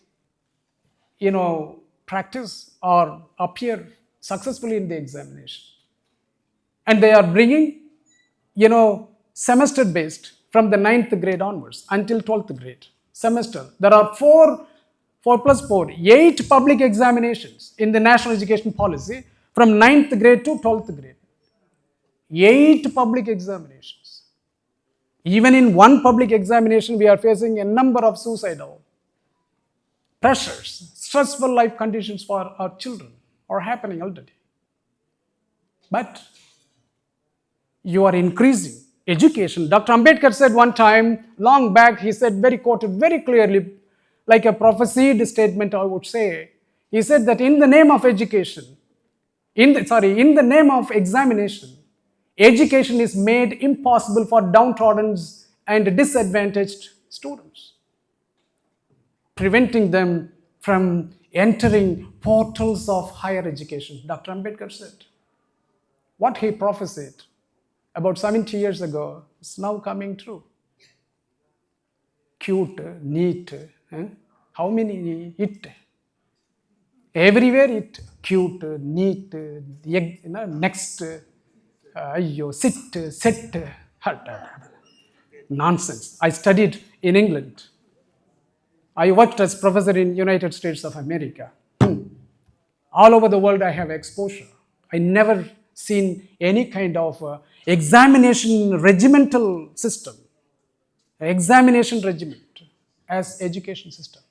practice or appear successfully in the examination? And they are bringing, semester based from the 9th grade onwards until 12th grade semester. There are 4 plus 4, 8 public examinations in the national education policy from 9th grade to 12th grade. 8 public examinations. Even in one public examination, we are facing a number of suicidal pressures, stressful life conditions for our children are happening already. But you are increasing education. Dr. Ambedkar said one time, long back, he said, quoted very clearly, like a prophesied statement, I would say. He said that in the name of education, in the name of examination, education is made impossible for downtrodden and disadvantaged students, preventing them from entering portals of higher education. Dr. Ambedkar said, what he prophesied about 70 years ago is now coming true. Cute, neat, how many it? Everywhere it, cute, neat, next, sit, set, nonsense. I studied in England. I worked as professor in United States of America. All over the world I have exposure. I never seen any kind of examination regimental system, examination regiment as education system.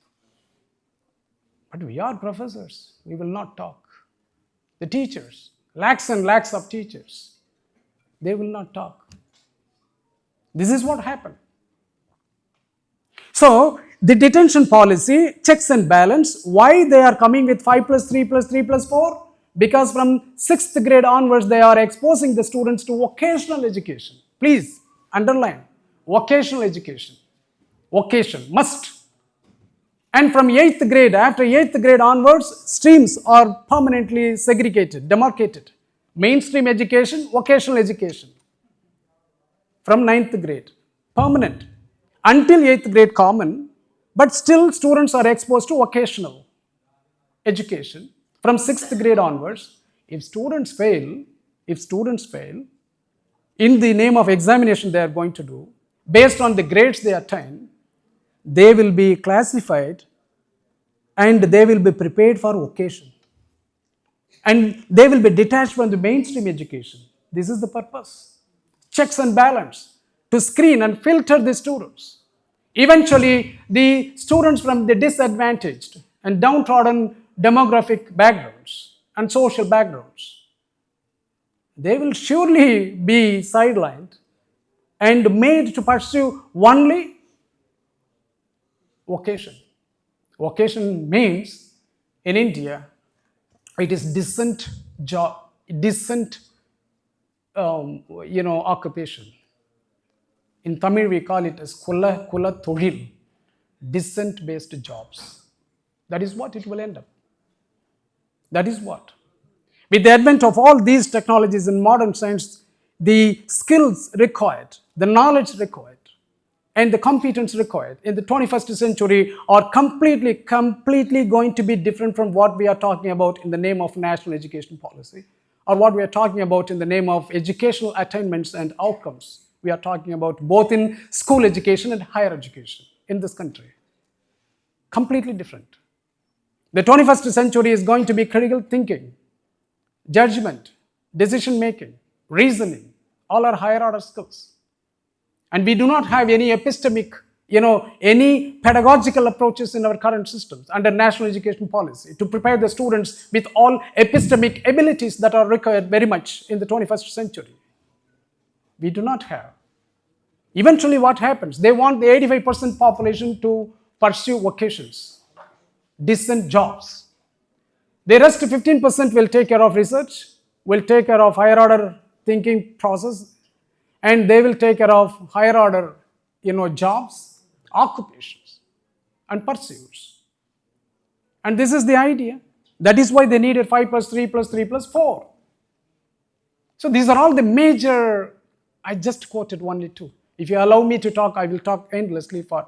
But we are professors, we will not talk. The teachers, lakhs and lakhs of teachers, they will not talk. This is what happened. So, the detention policy, checks and balance, why they are coming with 5 plus 3 plus 3 plus 4? Because from 6th grade onwards, they are exposing the students to vocational education. Please underline, vocational education. Vocation, must. And from 8th grade, after 8th grade onwards, streams are permanently segregated, demarcated. Mainstream education, vocational education. From 9th grade, permanent. Until 8th grade common, but still students are exposed to vocational education. From 6th grade onwards, if students fail, in the name of examination they are going to do, based on the grades they attain, they will be classified and they will be prepared for vocation. And they will be detached from the mainstream education. This is the purpose. Checks and balance to screen and filter the students. Eventually, the students from the disadvantaged and downtrodden demographic backgrounds and social backgrounds, they will surely be sidelined and made to pursue only vocation. Vocation means in India, it is decent job, decent occupation. In Tamil, we call it as kula thoril, decent based jobs. That is what it will end up. That is what. With the advent of all these technologies in modern science, the skills required, the knowledge required, and the competence required in the 21st century are completely going to be different from what we are talking about in the name of national education policy, or what we are talking about in the name of educational attainments and outcomes. We are talking about both in school education and higher education in this country. Completely different. The 21st century is going to be critical thinking, judgment, decision making, reasoning, all are higher order skills. And we do not have any epistemic, any pedagogical approaches in our current systems under national education policy to prepare the students with all epistemic abilities that are required very much in the 21st century. We do not have. Eventually what happens? They want the 85% population to pursue vocations, decent jobs. The rest 15% will take care of research, will take care of higher order thinking process, and they will take care of higher order, jobs, occupations, and pursuits. And this is the idea. That is why they needed 5 plus 3 plus 3 plus 4. So these are all the major, I just quoted only 2. If you allow me to talk, I will talk endlessly for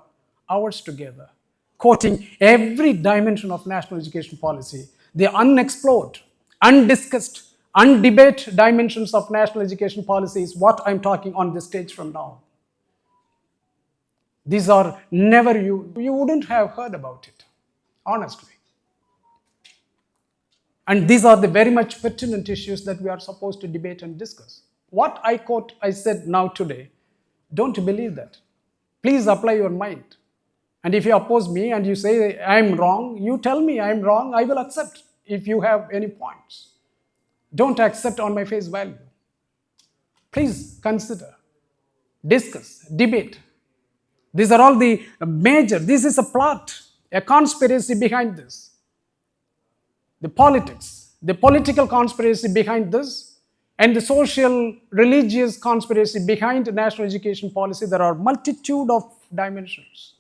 hours together, quoting every dimension of national education policy, the unexplored, undiscussed, undebated dimensions of national education policy is what I'm talking on this stage from now. These are never, you wouldn't have heard about it, honestly. And these are the very much pertinent issues that we are supposed to debate and discuss. What I said now today, don't believe that. Please apply your mind. And if you oppose me and you say I'm wrong, you tell me I'm wrong, I will accept if you have any points. Don't accept on my face value. Please consider, discuss, debate. These are all the major, this is a plot, a conspiracy behind this. The politics, the political conspiracy behind this, and the social, religious conspiracy behind national education policy, there are multitude of dimensions.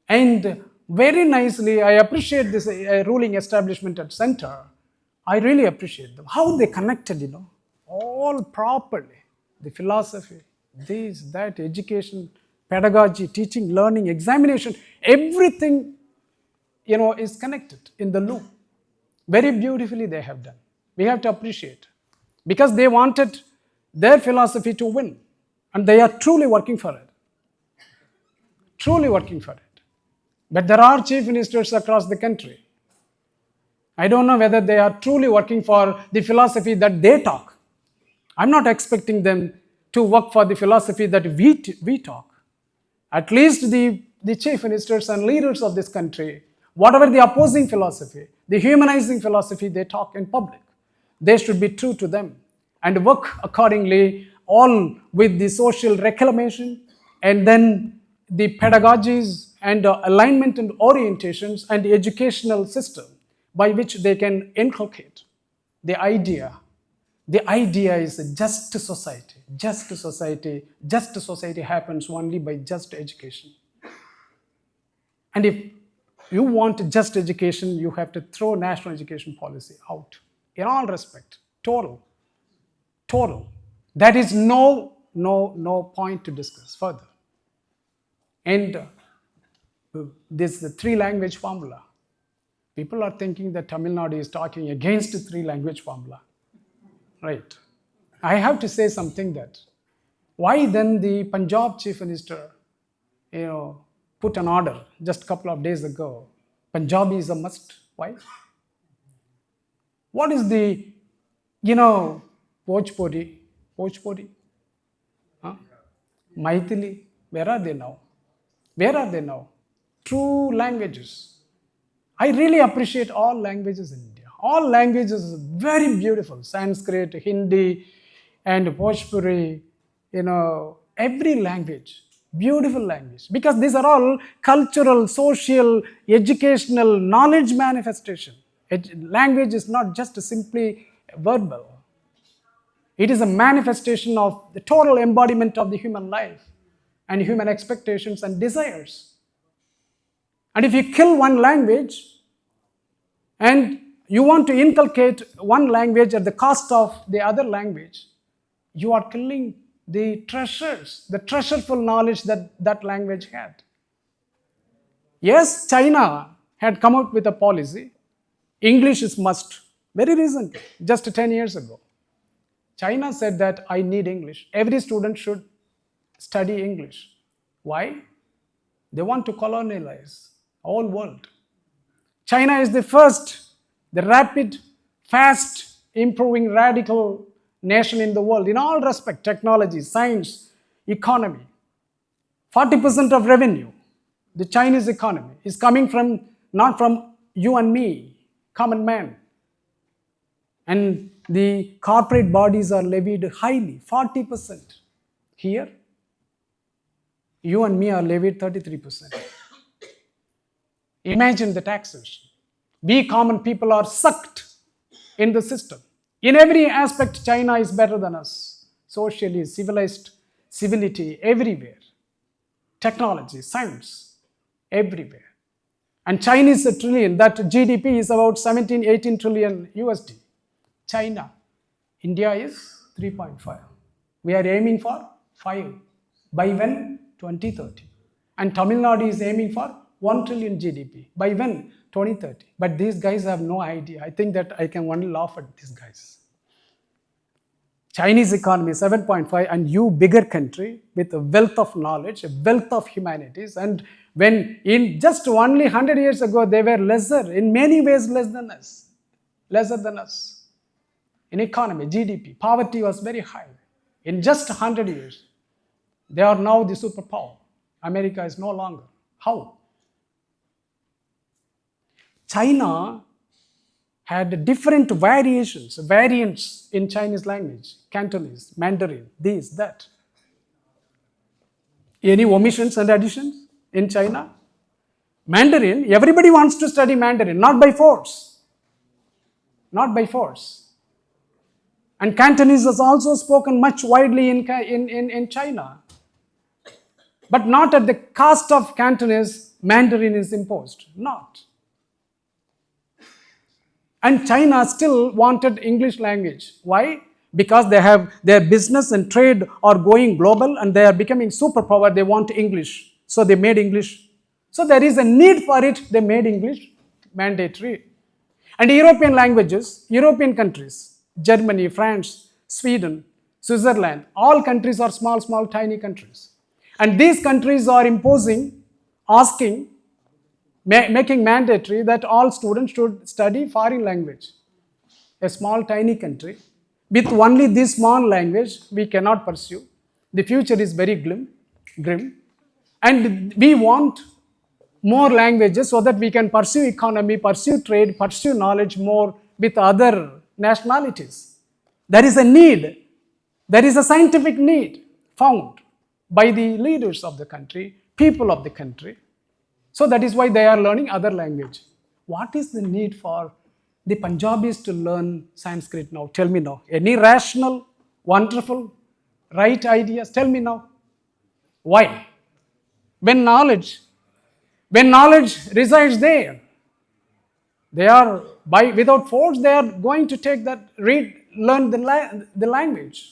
And very nicely, I appreciate this ruling establishment at center. I really appreciate them. How they connected, all properly. The philosophy, this, that, education, pedagogy, teaching, learning, examination, everything, is connected in the loop. Very beautifully they have done. We have to appreciate. Because they wanted their philosophy to win. And they are truly working for it. Truly working for it. But there are chief ministers across the country. I don't know whether they are truly working for the philosophy that they talk. I'm not expecting them to work for the philosophy that we talk. At least the chief ministers and leaders of this country, whatever the opposing philosophy, the humanizing philosophy they talk in public, they should be true to them and work accordingly, all with the social reclamation and then the pedagogies and alignment and orientations and the educational system by which they can inculcate the idea. The idea is a just society. Just society. Just society happens only by just education. And if you want just education, you have to throw national education policy out. In all respect, total. That is no point to discuss further. And this the 3-language formula. People are thinking that Tamil Nadu is talking against the 3-language formula. Right. I have to say something that, why then the Punjab Chief Minister, put an order just a couple of days ago. Punjabi is a must. Why? What is the, Bhojpuri, Maithili, where are they now? Where are they now? True languages. I really appreciate all languages in India. All languages are very beautiful. Sanskrit, Hindi, and Bhojpuri, every language. Beautiful language. Because these are all cultural, social, educational, knowledge manifestation. Language is not just simply verbal. It is a manifestation of the total embodiment of the human life and human expectations and desires. And if you kill one language and you want to inculcate one language at the cost of the other language, you are killing the treasures, the treasureful knowledge that language had. Yes, China had come out with a policy. English is must. Very recently, just 10 years ago. China said that I need English. Every student should study English. Why? They want to colonialize the whole world. China is the first, the rapid, fast, improving, radical nation in the world in all respect, technology, science, economy. 40% of revenue, the Chinese economy, is coming from, not from you and me, common man. And the corporate bodies are levied highly, 40%. Here, you and me are levied 33%. Imagine the taxation. We common people are sucked in the system. In every aspect, China is better than us. Socially, civilized, civility, everywhere. Technology, science, everywhere. And Chinese trillion, that GDP is about 17, 18 trillion USD. China. India is 3.5. We are aiming for 5. By when? 2030. And Tamil Nadu is aiming for 1 trillion GDP. By when? 2030. But these guys have no idea. I think that I can only laugh at these guys. Chinese economy 7.5, and you bigger country with a wealth of knowledge, a wealth of humanities, and when in just only 100 years ago they were lesser, in many ways lesser than us. In economy, GDP, poverty was very high. In just 100 years, they are now the superpower. America is no longer. How? China had different variants in Chinese language, Cantonese, Mandarin, this, that. Any omissions and additions in China? Mandarin, everybody wants to study Mandarin, not by force. Not by force. And Cantonese is also spoken much widely in China. But not at the cost of Cantonese, Mandarin is imposed. Not. And China still wanted English language. Why? Because they have their business and trade are going global and they are becoming superpower. They want English. So they made English. So there is a need for it. They made English mandatory. And European languages, European countries, Germany, France, Sweden, Switzerland, all countries are small, tiny countries. And these countries are imposing, asking, making mandatory that all students should study foreign language. A small, tiny country, with only this small language, we cannot pursue. The future is very grim. And we want more languages so that we can pursue economy, pursue trade, pursue knowledge more with other nationalities. There is a need. There is a scientific need found by the leaders of the country, people of the country. So that is why they are learning other language. What is the need for the Punjabis to learn Sanskrit now? Tell me now. Any rational, wonderful, right ideas? Tell me now. Why? When knowledge resides there, they are, without force, they are going to take that, learn the language.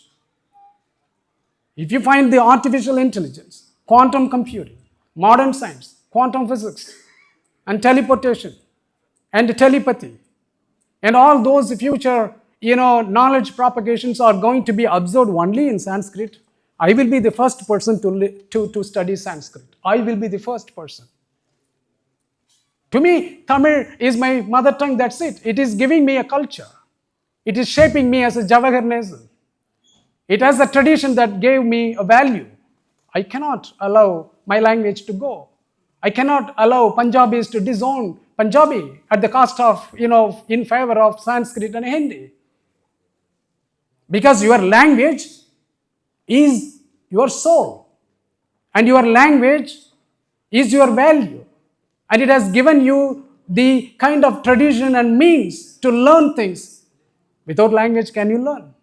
If you find the artificial intelligence, quantum computing, modern science, quantum physics, and teleportation, and telepathy, and all those future, knowledge propagations are going to be observed only in Sanskrit, I will be the first person to study Sanskrit. I will be the first person. To me, Tamil is my mother tongue, that's it. It is giving me a culture. It is shaping me as a Jawahar Nesan. It has a tradition that gave me a value. I cannot allow my language to go. I cannot allow Punjabis to disown Punjabi at the cost of, in favor of Sanskrit and Hindi. Because your language is your soul. And your language is your value. And it has given you the kind of tradition and means to learn things. Without language, can you learn?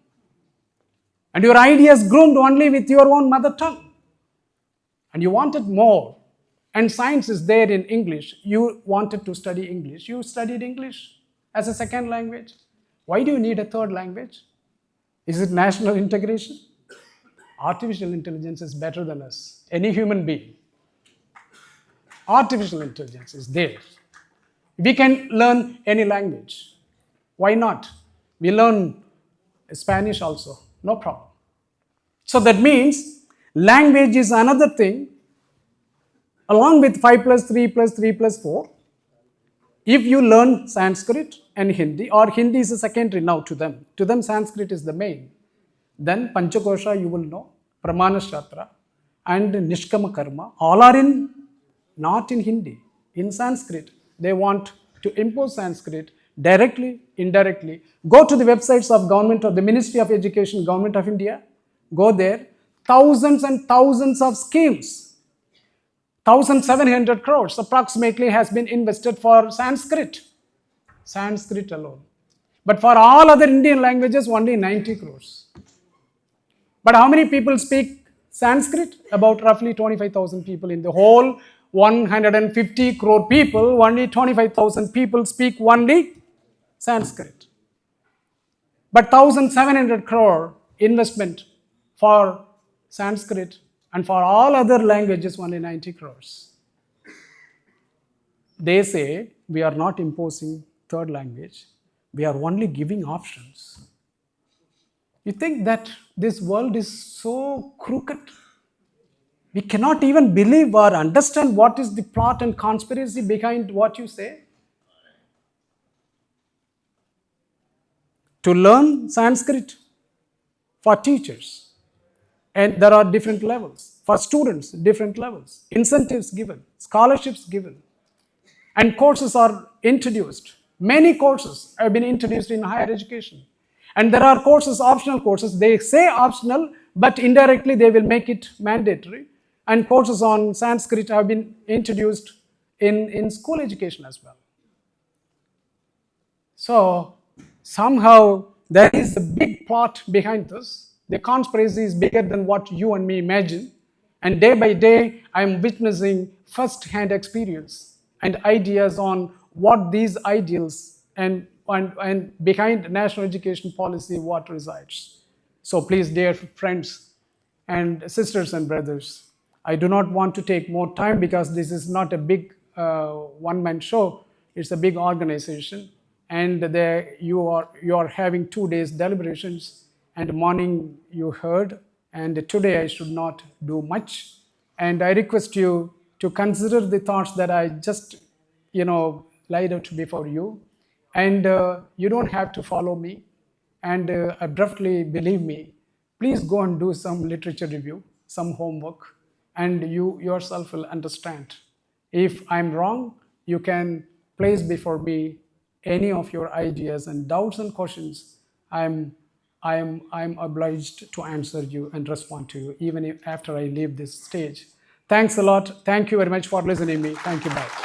And your ideas groomed only with your own mother tongue. And you wanted more. And science is there in English. You wanted to study English. You studied English as a second language. Why do you need a third language? Is it national integration? Artificial intelligence is better than us. Any human being. Artificial intelligence is there. We can learn any language. Why not? We learn Spanish also. No problem. So that means language is another thing. Along with 5 plus 3 plus 3 plus 4, if you learn Sanskrit and Hindi, or Hindi is a secondary now to them Sanskrit is the main, then Panchakosha you will know, Pramana Shastra and Nishkama Karma, all are not in Hindi, in Sanskrit. They want to impose Sanskrit directly, indirectly. Go to the websites of government or the Ministry of Education, Government of India, go there, thousands and thousands of schemes. 1,700 crores approximately has been invested for Sanskrit alone. But for all other Indian languages, only 90 crores. But how many people speak Sanskrit? About roughly 25,000 people in the whole 150 crore people, only 25,000 people speak only Sanskrit. But 1,700 crore investment for Sanskrit, and for all other languages, only 90 crores. They say we are not imposing third language. We are only giving options. You think that this world is so crooked? We cannot even believe or understand what is the plot and conspiracy behind what you say. To learn Sanskrit for teachers. And there are different levels. For students, different levels. Incentives given, scholarships given. And courses are introduced. Many courses have been introduced in higher education. And there are courses, optional courses. They say optional, but indirectly they will make it mandatory. And courses on Sanskrit have been introduced in school education as well. So somehow there is a big plot behind this. The conspiracy is bigger than what you and me imagine. And day by day, I am witnessing first-hand experience and ideas on what these ideals and behind national education policy, what resides. So please, dear friends and sisters and brothers, I do not want to take more time because this is not a big one-man show. It's a big organization. And you are having 2 days deliberations. And morning you heard, and today I should not do much. And I request you to consider the thoughts that I just, laid out before you. And you don't have to follow me. And abruptly, believe me, please go and do some literature review, some homework, and you yourself will understand. If I'm wrong, you can place before me any of your ideas and doubts and questions. I'm obliged to answer you and respond to you even after I leave this stage. Thanks a lot. Thank you very much for listening to me. Thank you. Bye.